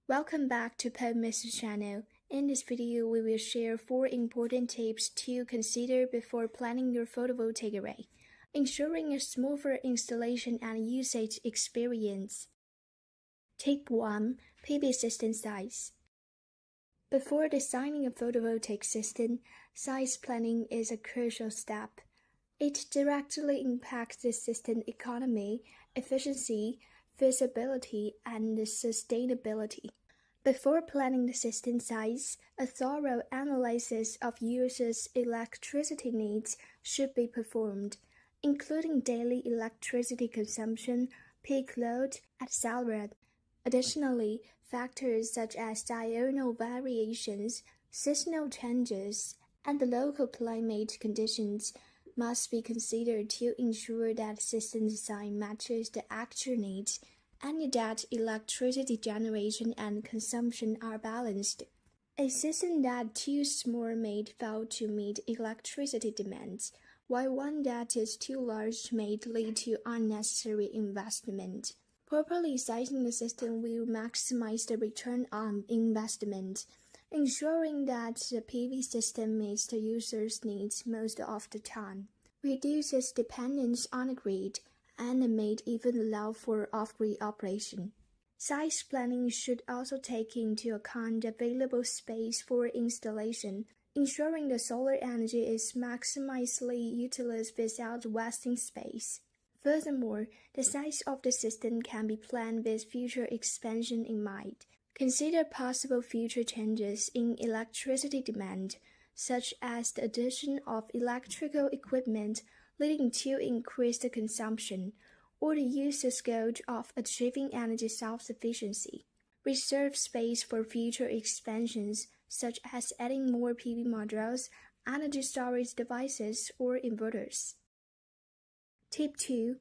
Welcome back to PubMe's channel. In this video, we will share 4 important tips to consider before planning your photovoltaic array, ensuring a smoother installation and usage experience. Tip 1. PV system size. Before designing a photovoltaic system, size planning is a crucial step. It directly impacts the system economy, efficiency, feasibility, and sustainability. Before planning the system size, a thorough analysis of users' electricity needs should be performed, including daily electricity consumption, peak load, etc. Additionally, factors such as diurnal variations, seasonal changes, and the local climate conditions must be considered to ensure that system design matches the actual needs and that electricity generation and consumption are balanced. A system that too small may fail to meet electricity demands, while one that is too large may lead to unnecessary investment. Properly sizing the system will maximize the return on investment, ensuring that the PV system meets the user's needs most of the time, reduces dependence on the grid, and may even allow for off-grid operation. Size planning should also take into account the available space for installation, ensuring the solar energy is maximally utilized without wasting space. Furthermore, the size of the system can be planned with future expansion in mind. Consider possible future changes in electricity demand, such as the addition of electrical equipment leading to increased consumption, or the user's goal of achieving energy self-sufficiency. Reserve space for future expansions, such as adding more PV modules, energy storage devices, or inverters. Tip 2.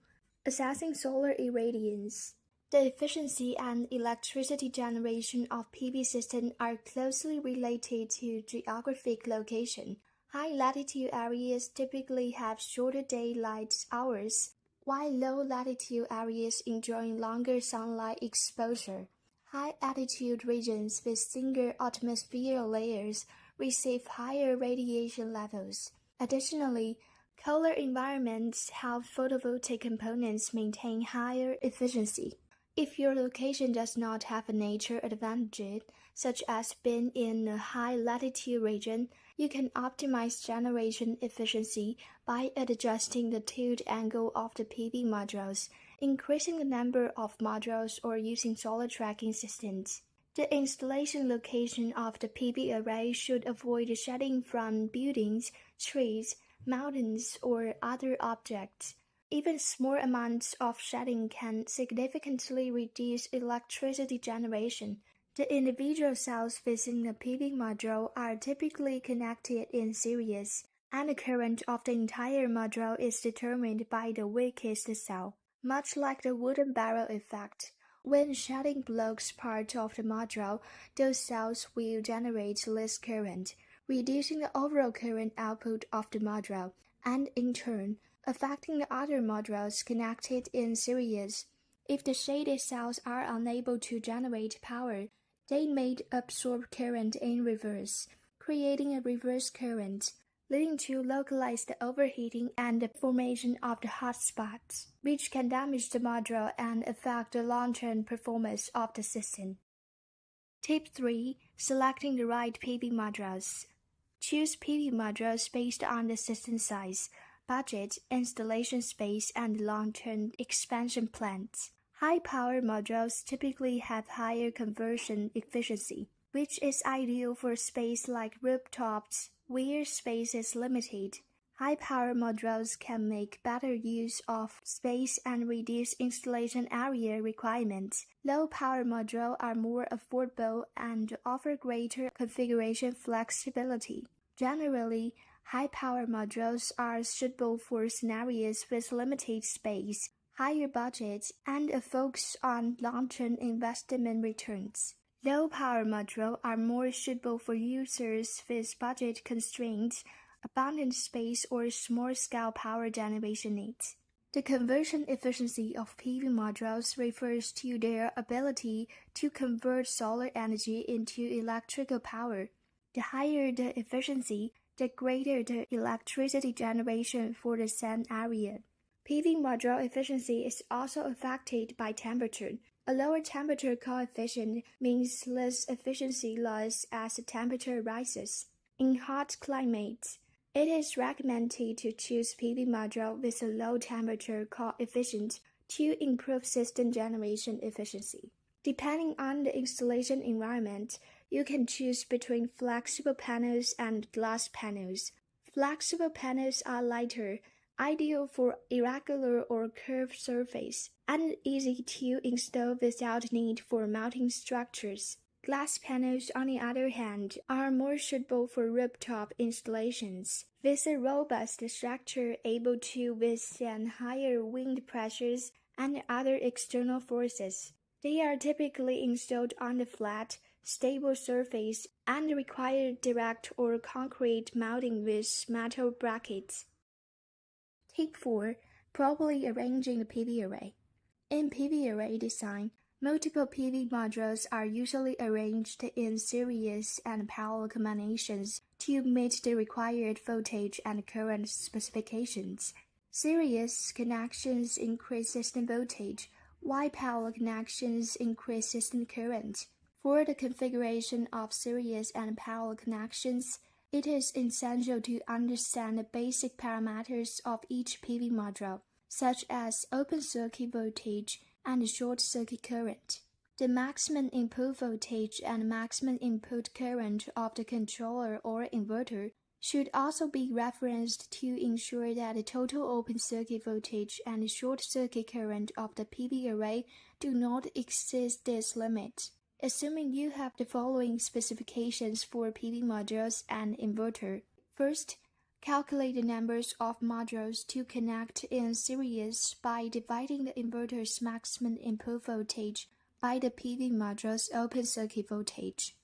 Assessing solar irradiance. The efficiency and electricity generation of PV systems are closely related to geographic location. High-latitude areas typically have shorter daylight hours, while low-latitude areas enjoy longer sunlight exposure. High-altitude regions with single atmosphere layers receive higher radiation levels. Additionally, colder environments help photovoltaic components maintain higher efficiency. If your location does not have a nature advantage, such as being in a high-latitude region, you can optimize generation efficiency by adjusting the tilt angle of the PV modules, increasing the number of modules, or using solar tracking systems. The installation location of the PV array should avoid shading from buildings, trees, mountains, or other objects. Even small amounts of shading can significantly reduce electricity generation. The individual cells within the PV module are typically connected in series, and the current of the entire module is determined by the weakest cell. Much like the wooden barrel effect, when shading blocks part of the module, those cells will generate less current, reducing the overall current output of the module, and in turn, affecting the other modules connected in series. If the shaded cells are unable to generate power, they may absorb current in reverse, creating a reverse current, leading to localized overheating and the formation of the hot spots, which can damage the module and affect the long-term performance of the system. Tip 3. Selecting the right PV modules. Choose PV modules based on the system size, budget, installation space, and long-term expansion plans. High-power modules typically have higher conversion efficiency, which is ideal for space like rooftops, where space is limited. High-power modules can make better use of space and reduce installation area requirements. Low-power modules are more affordable and offer greater configuration flexibility. Generally, high-power modules are suitable for scenarios with limited space, higher budgets, and a focus on long-term investment returns. Low-power modules are more suitable for users with budget constraints, abundant space, or small-scale power generation needs. The conversion efficiency of PV modules refers to their ability to convert solar energy into electrical power. The higher the efficiency, the greater the electricity generation for the same area. PV module efficiency is also affected by temperature. A lower temperature coefficient means less efficiency loss as the temperature rises. In hot climates, it is recommended to choose PV module with a low temperature coefficient to improve system generation efficiency. Depending on the installation environment, you can choose between flexible panels and glass panels. Flexible panels are lighter, ideal for irregular or curved surface, and easy to install without need for mounting structures. Glass panels, on the other hand, are more suitable for rooftop installations, with a robust structure able to withstand higher wind pressures and other external forces. They are typically installed on a flat, stable surface and require direct or concrete mounting with metal brackets. Tip 4. Properly arranging the PV array. In PV array design, multiple PV modules are usually arranged in series and parallel combinations to meet the required voltage and current specifications. Series connections increase system voltage, while parallel connections increase system current. For the configuration of series and parallel connections, it is essential to understand the basic parameters of each PV module, such as open circuit voltage and short circuit current. The maximum input voltage and maximum input current of the controller or inverter should also be referenced to ensure that the total open circuit voltage and short circuit current of the PV array do not exceed this limit. Assuming you have the following specifications for PV modules and inverter. First, calculate the numbers of modules to connect in series by dividing the inverter's maximum input voltage by the PV module's open circuit voltage.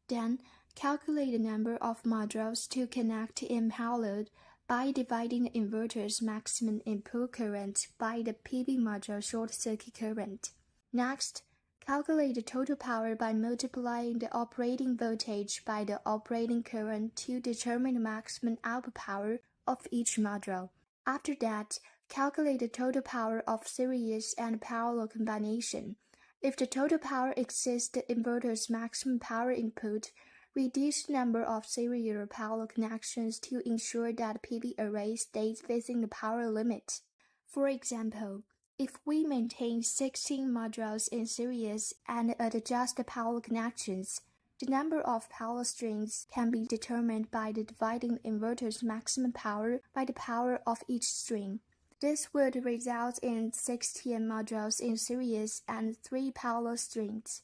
Then, calculate the number of modules to connect in parallel by dividing the inverter's maximum input current by the PV module short circuit current. Next, calculate the total power by multiplying the operating voltage by the operating current to determine the maximum output power of each module. After that, calculate the total power of series and parallel combination. If the total power exceeds the inverter's maximum power input, reduce the number of series or parallel connections to ensure that the PV array stays within the power limit. For example, if we maintain 16 modules in series and adjust the parallel connections, the number of power strings can be determined by dividing the inverter's maximum power by the power of each string. This would result in 16 modules in series and 3 parallel strings.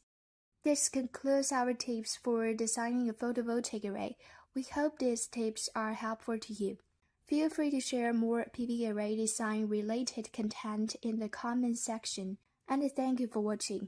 This concludes our tips for designing a photovoltaic array. We hope these tips are helpful to you. Feel free to share more PV array design related content in the comment section, and thank you for watching.